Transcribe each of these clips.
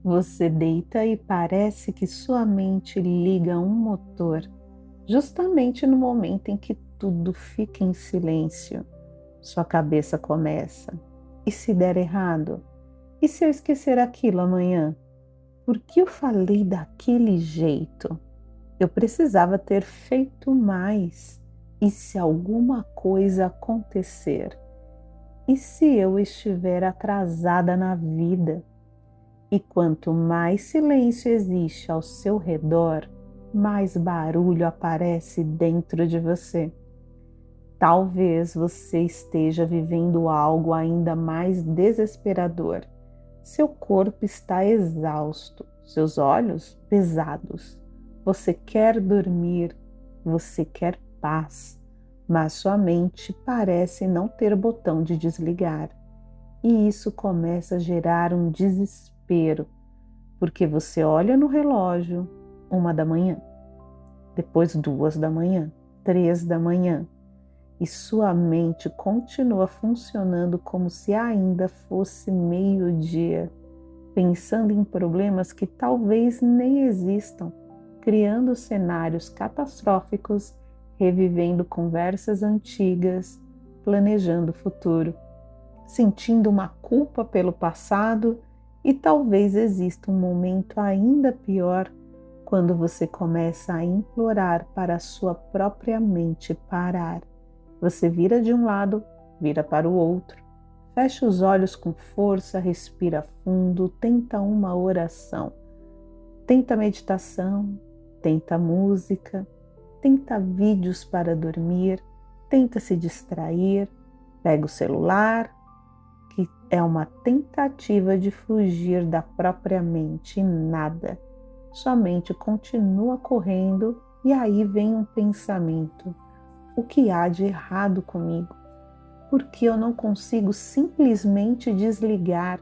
Você deita e parece que sua mente liga um motor, justamente no momento em que tudo fica em silêncio. Sua cabeça começa. E se der errado? E se eu esquecer aquilo amanhã? Por que eu falei daquele jeito? Eu precisava ter feito mais. E se alguma coisa acontecer? E se eu estiver atrasada na vida? E quanto mais silêncio existe ao seu redor, mais barulho aparece dentro de você. Talvez você esteja vivendo algo ainda mais desesperador. Seu corpo está exausto, seus olhos pesados. Você quer dormir, você quer paz, mas sua mente parece não ter botão de desligar. E isso começa a gerar um desespero, porque você olha no relógio, 1 da manhã, depois 2 da manhã, 3 da manhã, e sua mente continua funcionando como se ainda fosse meio-dia, pensando em problemas que talvez nem existam, criando cenários catastróficos, revivendo conversas antigas, planejando o futuro, sentindo uma culpa pelo passado, e talvez exista um momento ainda pior quando você começa a implorar para a sua própria mente parar. Você vira de um lado, vira para o outro, fecha os olhos com força, respira fundo, tenta uma oração, tenta meditação, tenta música, tenta vídeos para dormir, tenta se distrair, pega o celular, que é uma tentativa de fugir da própria mente, e nada. Sua mente continua correndo e aí vem um pensamento: o que há de errado comigo? Por que eu não consigo simplesmente desligar?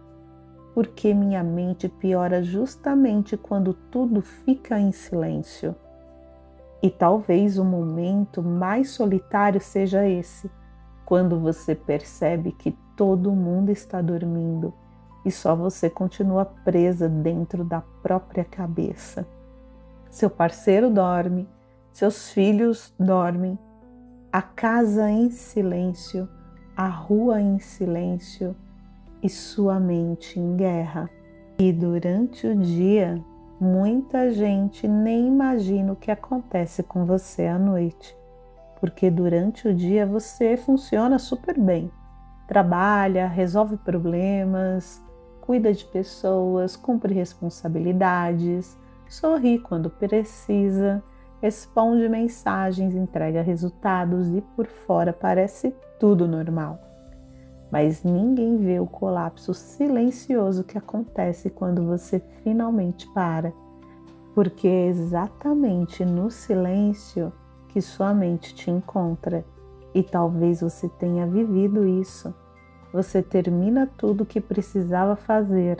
Porque minha mente piora justamente quando tudo fica em silêncio. E talvez o momento mais solitário seja esse, quando você percebe que todo mundo está dormindo e só você continua presa dentro da própria cabeça. Seu parceiro dorme, seus filhos dormem, a casa em silêncio, a rua em silêncio e sua mente em guerra. E durante o dia, muita gente nem imagina o que acontece com você à noite, porque durante o dia você funciona super bem. Trabalha, resolve problemas, cuida de pessoas, cumpre responsabilidades, sorri quando precisa, responde mensagens, entrega resultados e por fora parece tudo normal. Mas ninguém vê o colapso silencioso que acontece quando você finalmente para, porque é exatamente no silêncio que sua mente te encontra. E talvez você tenha vivido isso. Você termina tudo o que precisava fazer,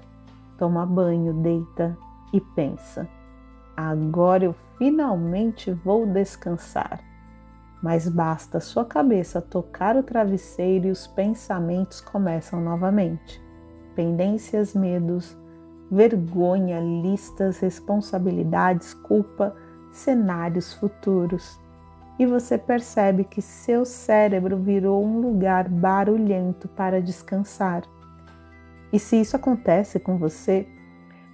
toma banho, deita e pensa: agora eu finalmente vou descansar. Mas basta sua cabeça tocar o travesseiro e os pensamentos começam novamente. Pendências, medos, vergonha, listas, responsabilidades, culpa, cenários futuros. E você percebe que seu cérebro virou um lugar barulhento para descansar. E se isso acontece com você,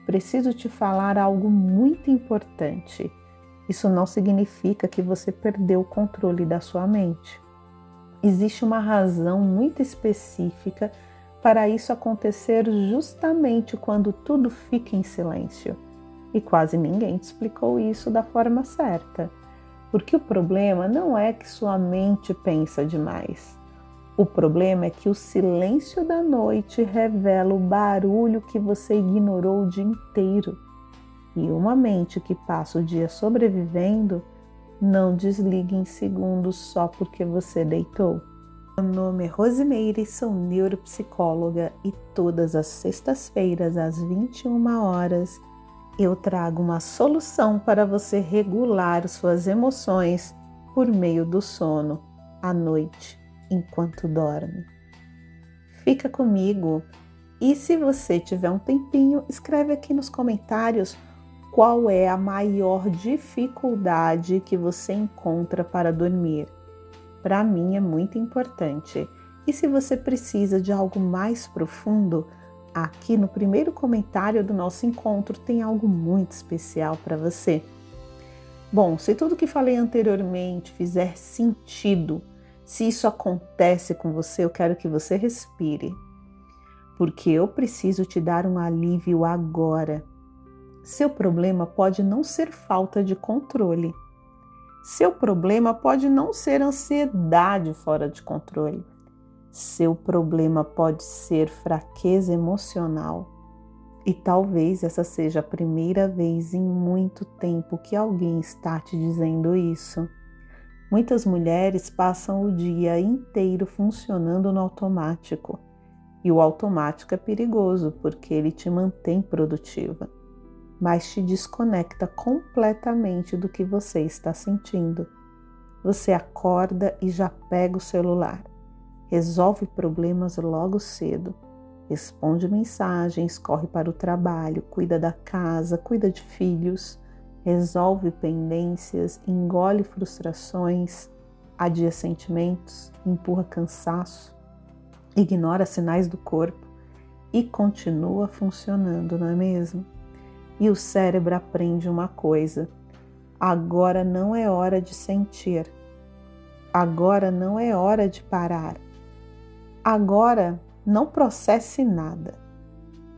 preciso te falar algo muito importante. Isso não significa que você perdeu o controle da sua mente. Existe uma razão muito específica para isso acontecer justamente quando tudo fica em silêncio. E quase ninguém te explicou isso da forma certa. Porque o problema não é que sua mente pensa demais. O problema é que o silêncio da noite revela o barulho que você ignorou o dia inteiro. E uma mente que passa o dia sobrevivendo não desliga em segundos só porque você deitou. Meu nome é Rosimeire, sou neuropsicóloga e todas as sextas-feiras às 21 horas eu trago uma solução para você regular suas emoções por meio do sono à noite, enquanto dorme. Fica comigo E se você tiver um tempinho, escreve aqui nos comentários qual é a maior dificuldade que você encontra para dormir. Para mim é muito importante. E se você precisa de algo mais profundo, aqui no primeiro comentário do nosso encontro tem algo muito especial para você. Bom, se tudo que falei anteriormente fizer sentido, se isso acontece com você, eu quero que você respire, porque eu preciso te dar um alívio agora. Seu problema pode não ser falta de controle. Seu problema pode não ser ansiedade fora de controle. Seu problema pode ser fraqueza emocional. E talvez essa seja a primeira vez em muito tempo que alguém está te dizendo isso. Muitas mulheres passam o dia inteiro funcionando no automático. E o automático é perigoso porque ele te mantém produtiva, mas te desconecta completamente do que você está sentindo. Você acorda e já pega o celular. Resolve problemas logo cedo. Responde mensagens, corre para o trabalho, cuida da casa, cuida de filhos, resolve pendências, engole frustrações, adia sentimentos, empurra cansaço, ignora sinais do corpo e continua funcionando, não é mesmo? E o cérebro aprende uma coisa: agora não é hora de sentir, agora não é hora de parar, agora não processe nada,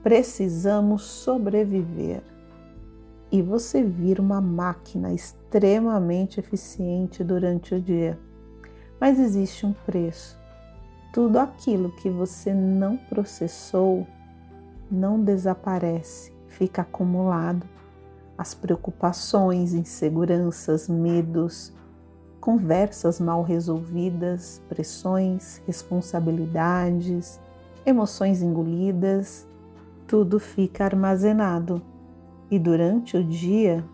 precisamos sobreviver. E você vira uma máquina extremamente eficiente durante o dia. Mas existe um preço. Tudo aquilo que você não processou não desaparece, fica acumulado. As preocupações, inseguranças, medos, conversas mal resolvidas, pressões, responsabilidades, emoções engolidas, tudo fica armazenado. E durante o dia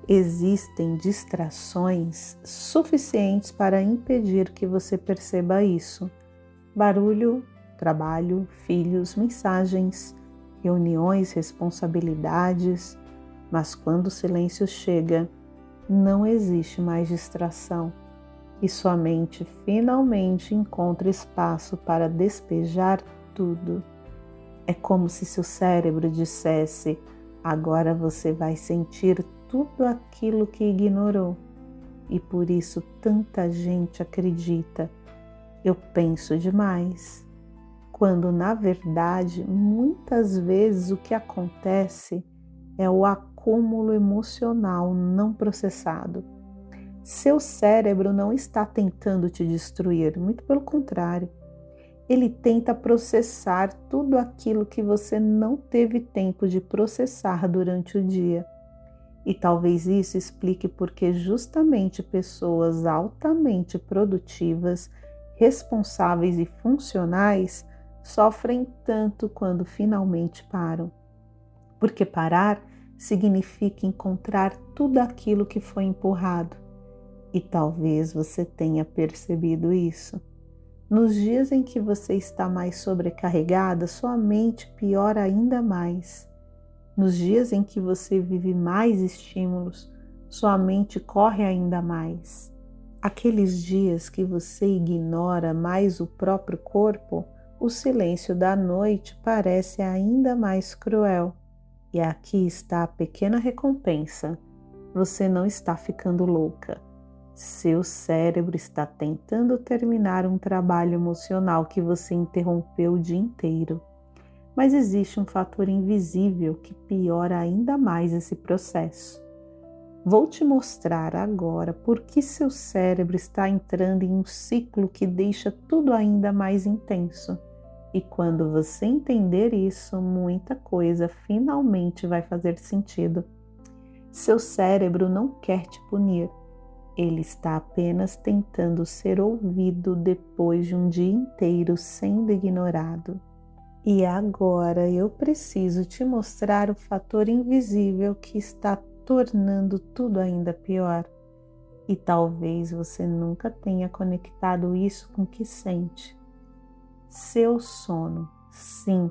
existem distrações suficientes para impedir que você perceba isso. Barulho, trabalho, filhos, mensagens, reuniões, responsabilidades, mas quando o silêncio chega, não existe mais distração e sua mente finalmente encontra espaço para despejar tudo. É como se seu cérebro dissesse: agora você vai sentir tudo aquilo que ignorou. E por isso tanta gente acredita: eu penso demais. Quando na verdade, muitas vezes o que acontece é o acúmulo emocional não processado. Seu cérebro não está tentando te destruir, muito pelo contrário. Ele tenta processar tudo aquilo que você não teve tempo de processar durante o dia. E talvez isso explique porque justamente pessoas altamente produtivas, responsáveis e funcionais sofrem tanto quando finalmente param. Porque parar significa encontrar tudo aquilo que foi empurrado. E talvez você tenha percebido isso. Nos dias em que você está mais sobrecarregada, sua mente piora ainda mais. Nos dias em que você vive mais estímulos, sua mente corre ainda mais. Aqueles dias que você ignora mais o próprio corpo, o silêncio da noite parece ainda mais cruel. E aqui está a pequena recompensa. Você não está ficando louca. Seu cérebro está tentando terminar um trabalho emocional que você interrompeu o dia inteiro. Mas existe um fator invisível que piora ainda mais esse processo. Vou te mostrar agora por que seu cérebro está entrando em um ciclo que deixa tudo ainda mais intenso. E quando você entender isso, muita coisa finalmente vai fazer sentido. Seu cérebro não quer te punir. Ele está apenas tentando ser ouvido depois de um dia inteiro sendo ignorado. E agora eu preciso te mostrar o fator invisível que está tornando tudo ainda pior. E talvez você nunca tenha conectado isso com o que sente. Seu sono, sim,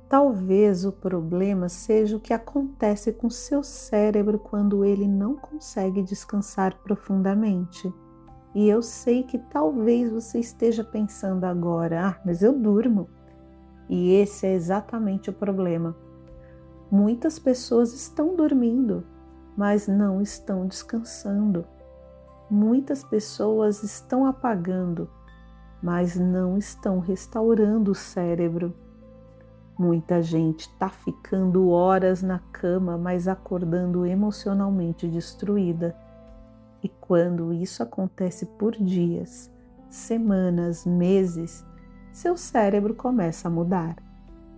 Talvez o problema seja o que acontece com seu cérebro quando ele não consegue descansar profundamente. E eu sei que talvez você esteja pensando agora, mas eu durmo. E esse é exatamente o problema. Muitas pessoas estão dormindo, mas não estão descansando. Muitas pessoas estão apagando, mas não estão restaurando o cérebro. Muita gente está ficando horas na cama, mas acordando emocionalmente destruída. E quando isso acontece por dias, semanas, meses, seu cérebro começa a mudar.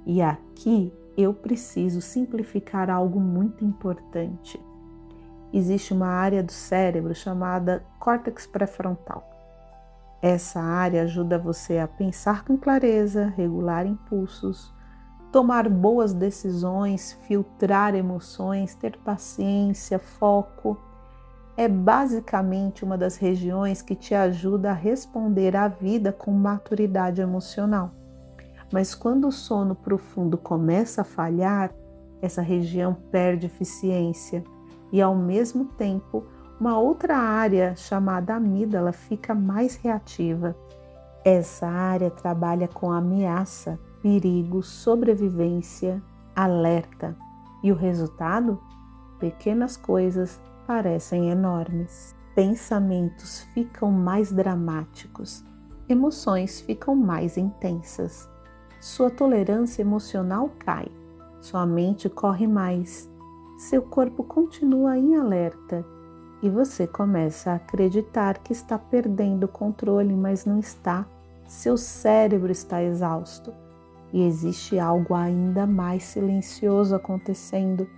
E aqui eu preciso simplificar algo muito importante. Existe uma área do cérebro chamada córtex pré-frontal. Essa área ajuda você a pensar com clareza, regular impulsos, tomar boas decisões, filtrar emoções, ter paciência, foco. É basicamente uma das regiões que te ajuda a responder à vida com maturidade emocional. Mas quando o sono profundo começa a falhar, essa região perde eficiência e, ao mesmo tempo, uma outra área chamada amígdala fica mais reativa. Essa área trabalha com ameaça, perigo, sobrevivência, alerta. E o resultado? Pequenas coisas parecem enormes. Pensamentos ficam mais dramáticos. Emoções ficam mais intensas. Sua tolerância emocional cai. Sua mente corre mais. Seu corpo continua em alerta. E você começa a acreditar que está perdendo o controle, mas não está. Seu cérebro está exausto. E existe algo ainda mais silencioso acontecendo.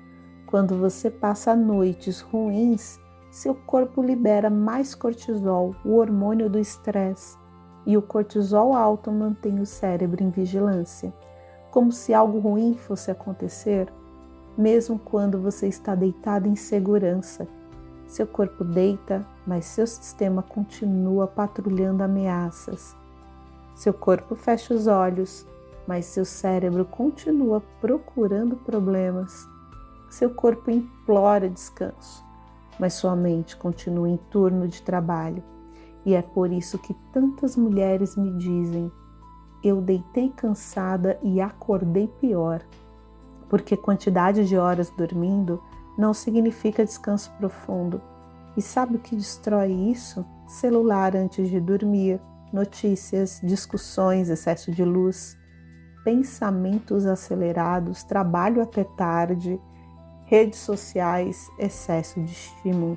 Quando você passa noites ruins, seu corpo libera mais cortisol, o hormônio do estresse. E o cortisol alto mantém o cérebro em vigilância, como se algo ruim fosse acontecer, mesmo quando você está deitado em segurança. Seu corpo deita, mas seu sistema continua patrulhando ameaças. Seu corpo fecha os olhos, mas seu cérebro continua procurando problemas. Seu corpo implora descanso, mas sua mente continua em turno de trabalho. E é por isso que tantas mulheres me dizem: eu deitei cansada e acordei pior. Porque quantidade de horas dormindo não significa descanso profundo. E sabe o que destrói isso? Celular antes de dormir, notícias, discussões, excesso de luz, pensamentos acelerados, trabalho até tarde, redes sociais, excesso de estímulo.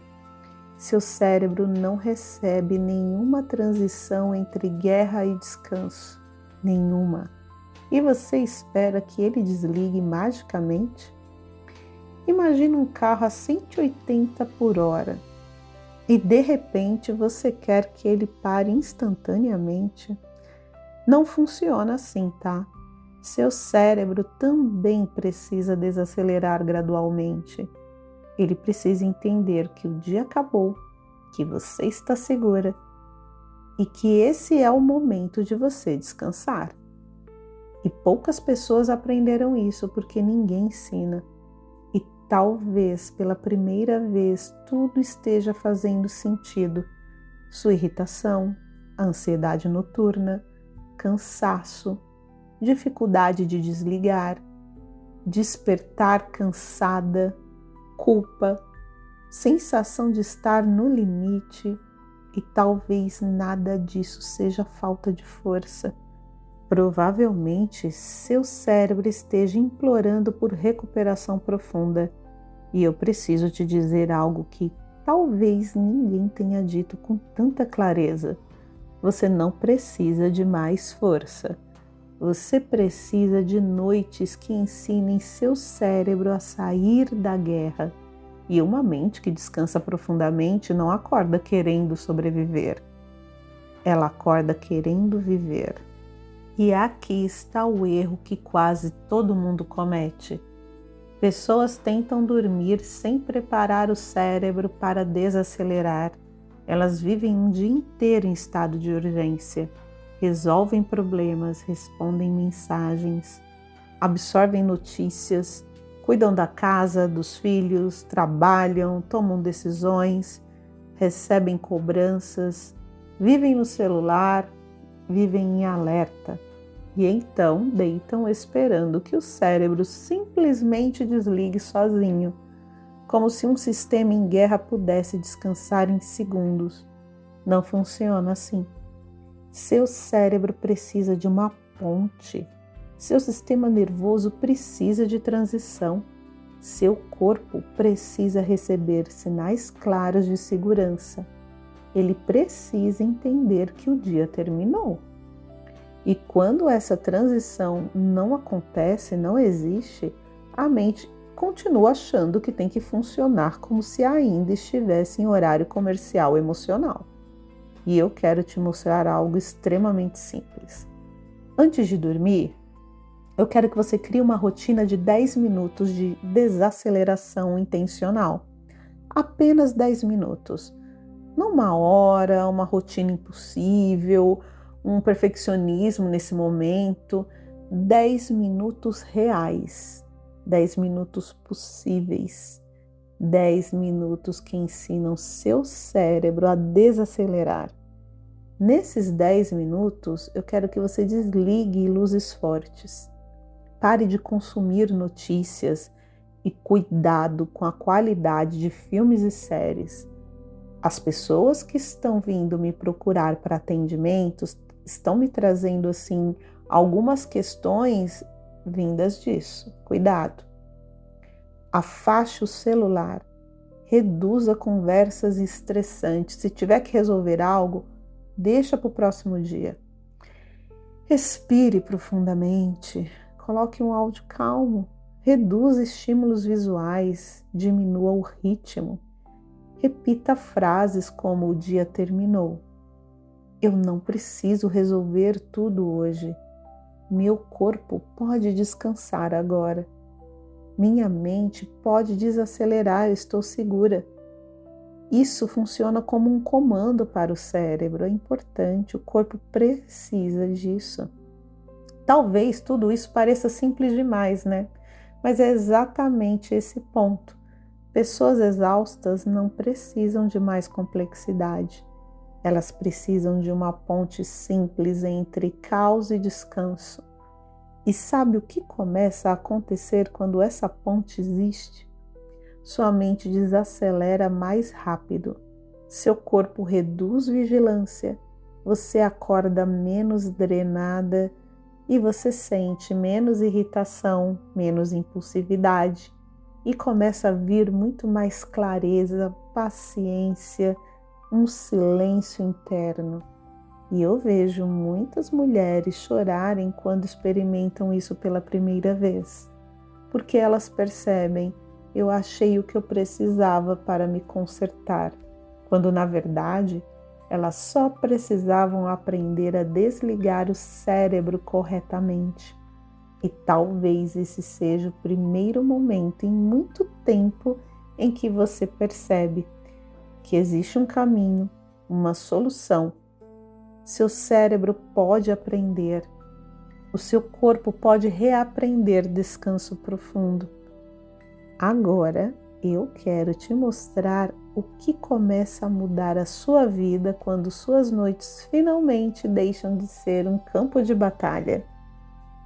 Seu cérebro não recebe nenhuma transição entre guerra e descanso. Nenhuma. E você espera que ele desligue magicamente? Imagina um carro a 180 por hora e de repente você quer que ele pare instantaneamente. Não funciona assim, tá? Seu cérebro também precisa desacelerar gradualmente. Ele precisa entender que o dia acabou, que você está segura e que esse é o momento de você descansar. E poucas pessoas aprenderam isso porque ninguém ensina. E talvez pela primeira vez tudo esteja fazendo sentido. Sua irritação, ansiedade noturna, cansaço, dificuldade de desligar, despertar cansada, culpa, sensação de estar no limite, e talvez nada disso seja falta de força. Provavelmente seu cérebro esteja implorando por recuperação profunda. E eu preciso te dizer algo que talvez ninguém tenha dito com tanta clareza. Você não precisa de mais força. Você precisa de noites que ensinem seu cérebro a sair da guerra. E uma mente que descansa profundamente não acorda querendo sobreviver. Ela acorda querendo viver. E aqui está o erro que quase todo mundo comete. Pessoas tentam dormir sem preparar o cérebro para desacelerar. Elas vivem um dia inteiro em estado de urgência. Resolvem problemas, respondem mensagens, absorvem notícias, cuidam da casa, dos filhos, trabalham, tomam decisões, recebem cobranças, vivem no celular, vivem em alerta e então deitam esperando que o cérebro simplesmente desligue sozinho, como se um sistema em guerra pudesse descansar em segundos. Não funciona assim. Seu cérebro precisa de uma ponte. Seu sistema nervoso precisa de transição. Seu corpo precisa receber sinais claros de segurança. Ele precisa entender que o dia terminou. E quando essa transição não acontece, não existe, a mente continua achando que tem que funcionar como se ainda estivesse em horário comercial emocional. E eu quero te mostrar algo extremamente simples. Antes de dormir, eu quero que você crie uma rotina de 10 minutos de desaceleração intencional. Apenas 10 minutos. Não uma hora, uma rotina impossível, um perfeccionismo nesse momento. 10 minutos reais. 10 minutos possíveis. 10 minutos que ensinam seu cérebro a desacelerar. Nesses 10 minutos, eu quero que você desligue luzes fortes. Pare de consumir notícias e cuidado com a qualidade de filmes e séries. As pessoas que estão vindo me procurar para atendimentos estão me trazendo assim algumas questões vindas disso. Cuidado. Afaste o celular. Reduza conversas estressantes. Se tiver que resolver algo, deixa para o próximo dia. Respire profundamente. Coloque um áudio calmo. Reduza estímulos visuais. Diminua o ritmo. Repita frases como o dia terminou. Eu não preciso resolver tudo hoje. Meu corpo pode descansar agora. Minha mente pode desacelerar, eu estou segura. Isso funciona como um comando para o cérebro, é importante, o corpo precisa disso. Talvez tudo isso pareça simples demais, né? Mas é exatamente esse ponto. Pessoas exaustas não precisam de mais complexidade. Elas precisam de uma ponte simples entre caos e descanso. E sabe o que começa a acontecer quando essa ponte existe? Sua mente desacelera mais rápido. Seu corpo reduz vigilância. Você acorda menos drenada e você sente menos irritação, menos impulsividade e começa a vir muito mais clareza, paciência, um silêncio interno. E eu vejo muitas mulheres chorarem quando experimentam isso pela primeira vez, porque elas percebem, eu achei o que eu precisava para me consertar, quando na verdade elas só precisavam aprender a desligar o cérebro corretamente. E talvez esse seja o primeiro momento em muito tempo em que você percebe que existe um caminho, uma solução. Seu cérebro pode aprender, o seu corpo pode reaprender descanso profundo. Agora eu quero te mostrar o que começa a mudar a sua vida quando suas noites finalmente deixam de ser um campo de batalha.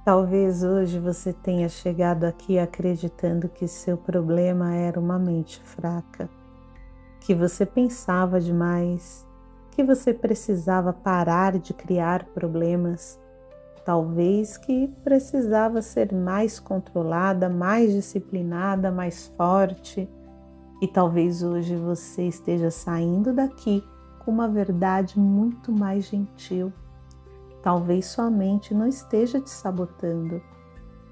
Talvez hoje você tenha chegado aqui acreditando que seu problema era uma mente fraca, que você pensava demais, que você precisava parar de criar problemas, talvez que precisava ser mais controlada, mais disciplinada, mais forte, e talvez hoje você esteja saindo daqui com uma verdade muito mais gentil. Talvez sua mente não esteja te sabotando,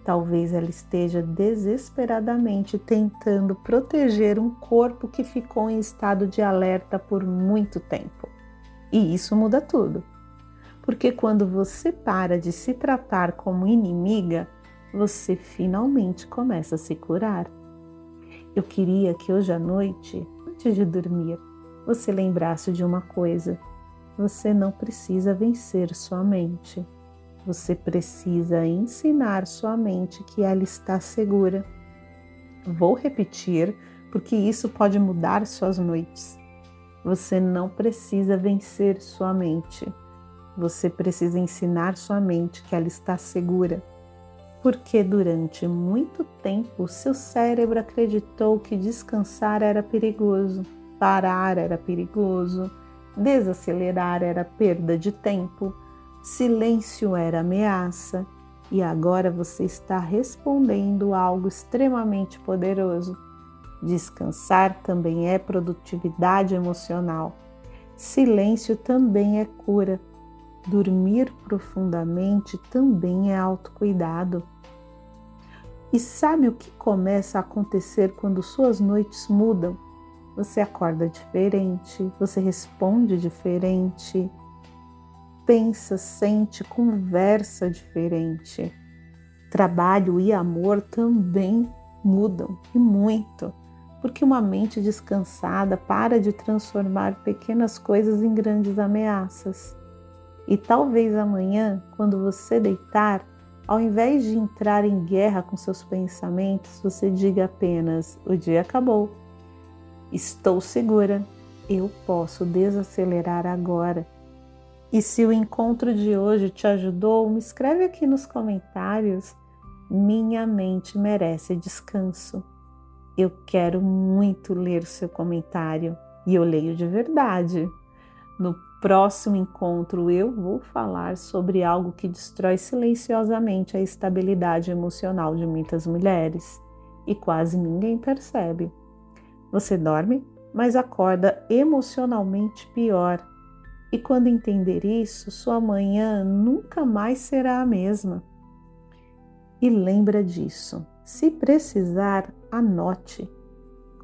talvez ela esteja desesperadamente tentando proteger um corpo que ficou em estado de alerta por muito tempo. E isso muda tudo, porque quando você para de se tratar como inimiga, você finalmente começa a se curar. Eu queria que hoje à noite, antes de dormir, você lembrasse de uma coisa: você não precisa vencer sua mente. Você precisa ensinar sua mente que ela está segura. Vou repetir, porque isso pode mudar suas noites. Você não precisa vencer sua mente. Você precisa ensinar sua mente que ela está segura. Porque durante muito tempo seu cérebro acreditou que descansar era perigoso, parar era perigoso, desacelerar era perda de tempo, silêncio era ameaça, e agora você está respondendo a algo extremamente poderoso. Descansar também é produtividade emocional. Silêncio também é cura. Dormir profundamente também é autocuidado. E sabe o que começa a acontecer quando suas noites mudam? Você acorda diferente, você responde diferente, pensa, sente, conversa diferente. Trabalho e amor também mudam, e muito, porque uma mente descansada para de transformar pequenas coisas em grandes ameaças. E talvez amanhã, quando você deitar, ao invés de entrar em guerra com seus pensamentos, você diga apenas: o dia acabou, estou segura, eu posso desacelerar agora. E se o encontro de hoje te ajudou, me escreve aqui nos comentários: minha mente merece descanso. Eu quero muito ler o seu comentário e eu leio de verdade. No próximo encontro eu vou falar sobre algo que destrói silenciosamente a estabilidade emocional de muitas mulheres e quase ninguém percebe. Você dorme, mas acorda emocionalmente pior. E quando entender isso, sua manhã nunca mais será a mesma. E lembra disso. Se precisar, anote.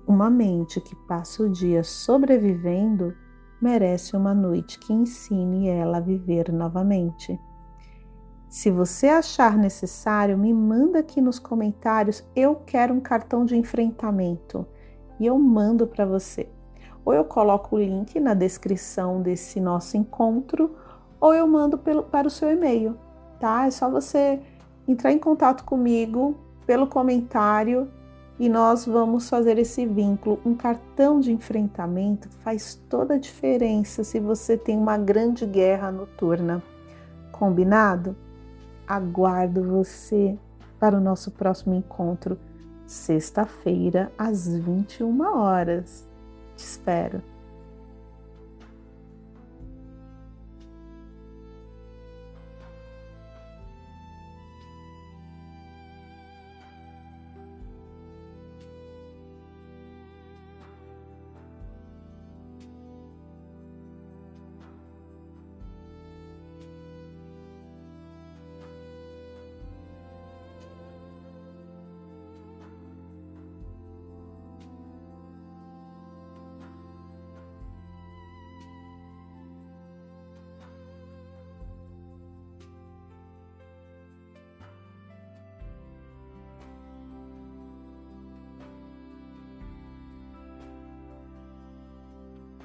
Uma mente que passa o dia sobrevivendo merece uma noite que ensine ela a viver novamente. Se você achar necessário, me manda aqui nos comentários: eu quero um cartão de enfrentamento, e eu mando para você. Ou eu coloco o link na descrição desse nosso encontro, ou eu mando para o seu e-mail, tá? É só você entrar em contato comigo pelo comentário e nós vamos fazer esse vínculo. Um cartão de enfrentamento faz toda a diferença se você tem uma grande guerra noturna. Combinado? Aguardo você para o nosso próximo encontro, sexta-feira, às 21 horas. Te espero.